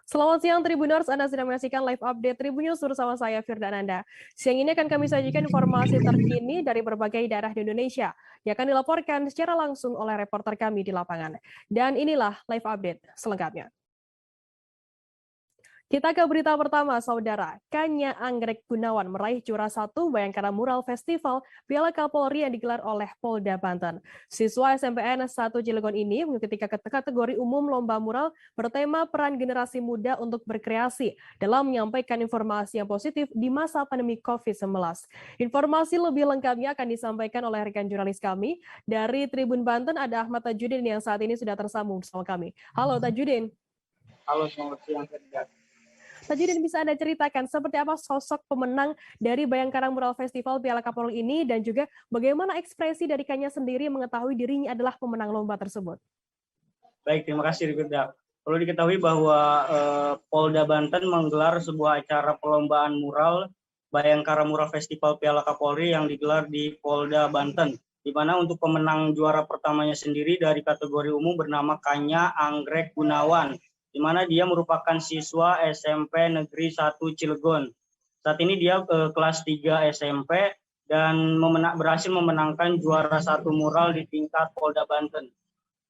Selamat siang Tribuners, Anda sedang menyaksikan live update Tribunnews bersama saya Firda Ananda. Siang ini akan kami sajikan informasi terkini dari berbagai daerah di Indonesia yang akan dilaporkan secara langsung oleh reporter kami di lapangan. Dan inilah live update selengkapnya. Kita ke berita pertama, Saudara. Kanya Anggrek Gunawan meraih juara 1 Bayangkara Mural Festival Piala Kapolri yang digelar oleh Polda Banten. Siswa SMPN 1 Cilegon ini mengikuti kategori umum lomba mural bertema peran generasi muda untuk berkreasi dalam menyampaikan informasi yang positif di masa pandemi COVID-19. Informasi lebih lengkapnya akan disampaikan oleh rekan jurnalis kami. Dari Tribun Banten ada Ahmad Tajudin yang saat ini sudah tersambung bersama kami. Halo Tajudin. Halo, selamat siang. Tajudin, bisa Anda ceritakan seperti apa sosok pemenang dari Bayangkara Mural Festival Piala Kapolri ini dan juga bagaimana ekspresi dari Kanya sendiri mengetahui dirinya adalah pemenang lomba tersebut? Baik, terima kasih Rifda. Perlu diketahui bahwa Polda Banten menggelar sebuah acara perlombaan mural Bayangkara Mural Festival Piala Kapolri yang digelar di Polda Banten, di mana untuk pemenang juara pertamanya sendiri dari kategori umum bernama Kanya Anggrek Gunawan, di mana dia merupakan siswa SMP Negeri 1 Cilegon. Saat ini dia kelas 3 SMP dan berhasil memenangkan juara 1 mural di tingkat Polda Banten.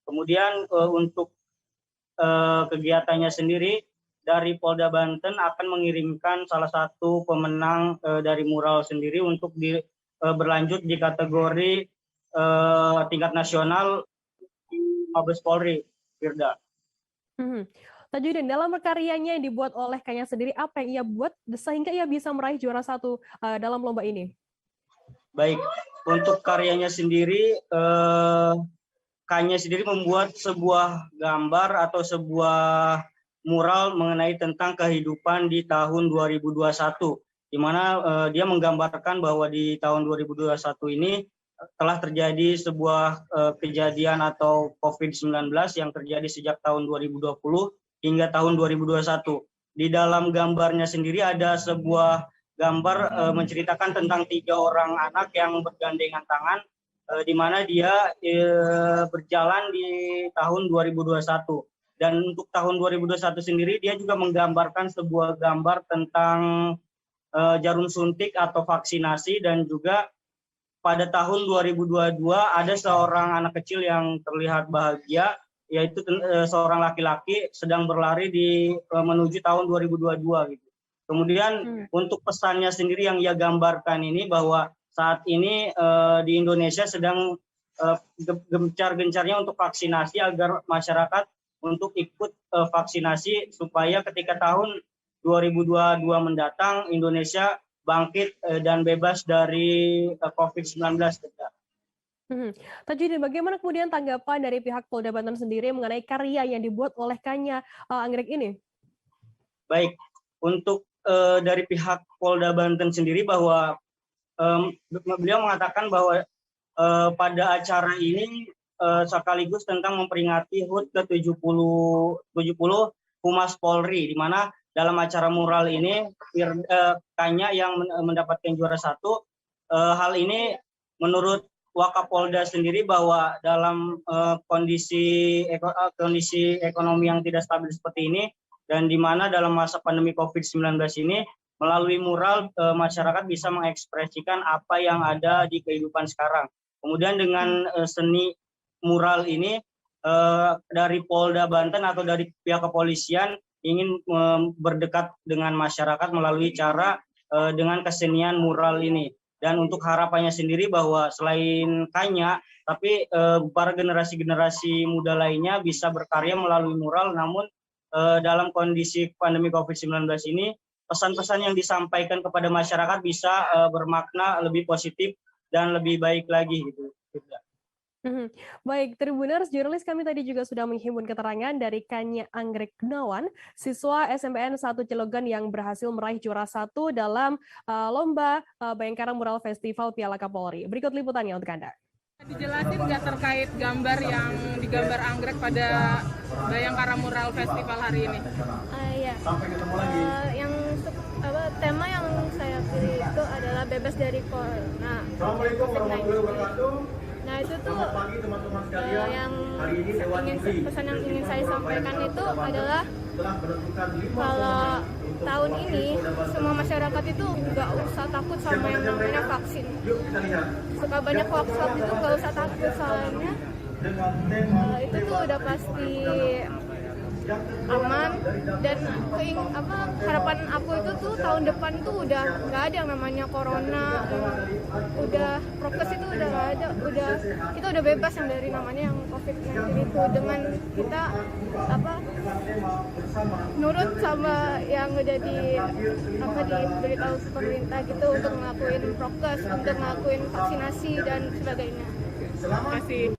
Kemudian untuk kegiatannya sendiri, dari Polda Banten akan mengirimkan salah satu pemenang dari mural sendiri untuk berlanjut di kategori tingkat nasional Mabes Polri, Firda. Tajudin, dalam karyanya yang dibuat oleh Kanya sendiri, apa yang ia buat sehingga ia bisa meraih juara 1 dalam lomba ini? Baik, untuk karyanya sendiri, Kanya sendiri membuat sebuah gambar atau sebuah mural mengenai tentang kehidupan di tahun 2021, di mana dia menggambarkan bahwa di tahun 2021 ini telah terjadi sebuah kejadian atau COVID-19 yang terjadi sejak tahun 2020 hingga tahun 2021. Di dalam gambarnya sendiri ada sebuah gambar menceritakan tentang 3 orang anak yang bergandengan tangan, di mana dia berjalan di tahun 2021. Dan untuk tahun 2021 sendiri dia juga menggambarkan sebuah gambar tentang jarum suntik atau vaksinasi, dan juga pada tahun 2022 ada seorang anak kecil yang terlihat bahagia, yaitu seorang laki-laki sedang berlari menuju tahun 2022 gitu. Kemudian untuk pesannya sendiri yang ia gambarkan ini bahwa saat ini di Indonesia sedang gencar-gencarnya untuk vaksinasi agar masyarakat untuk ikut vaksinasi supaya ketika tahun 2022 mendatang Indonesia bangkit dan bebas dari COVID-19. Tajudin, bagaimana kemudian tanggapan dari pihak Polda Banten sendiri mengenai karya yang dibuat oleh Kanya Anggrek ini? Baik, untuk dari pihak Polda Banten sendiri bahwa beliau mengatakan bahwa pada acara ini sekaligus tentang memperingati HUT ke-70 Humas Polri, di mana dalam acara mural ini Kanya yang mendapatkan juara 1. Hal ini menurut Wakapolda sendiri bahwa dalam kondisi ekonomi yang tidak stabil seperti ini, dan di mana dalam masa pandemi COVID-19 ini, melalui mural masyarakat bisa mengekspresikan apa yang ada di kehidupan sekarang. Kemudian dengan seni mural ini dari Polda Banten atau dari pihak kepolisian ingin berdekat dengan masyarakat melalui cara dengan kesenian mural ini. Dan untuk harapannya sendiri bahwa selain Kanya, tapi para generasi-generasi muda lainnya bisa berkarya melalui mural, namun dalam kondisi pandemi COVID-19 ini, pesan-pesan yang disampaikan kepada masyarakat bisa bermakna lebih positif dan lebih baik lagi gitu. Baik, Tribuners, jurnalis kami tadi juga sudah menghimpun keterangan dari Kanya Anggrek Gunawan, siswa SMPN 1 Cilegon yang berhasil meraih juara 1 dalam lomba Bayangkara Mural Festival Piala Kapolri. Berikut liputannya untuk Anda. Dijelasin nggak terkait gambar yang digambar Anggrek pada Bayangkara Mural Festival hari ini? Iya. Yang tema yang saya pilih itu adalah bebas dari corona. Nah itu tuh yang pesan yang ingin saya sampaikan itu adalah kalau tahun ini semua masyarakat itu nggak usah takut sama yang namanya vaksin. Suka banyak hoax itu nggak usah takut, soalnya itu tuh udah pasti aman. Dan harapan aku itu tuh tahun depan tuh udah nggak ada yang namanya corona, udah prokes itu udah nggak ada, kita udah bebas yang dari namanya yang COVID-19 itu, dengan kita nurut sama yang udah diberitahu pemerintah gitu, untuk ngelakuin prokes, untuk ngelakuin vaksinasi dan sebagainya. Terima kasih.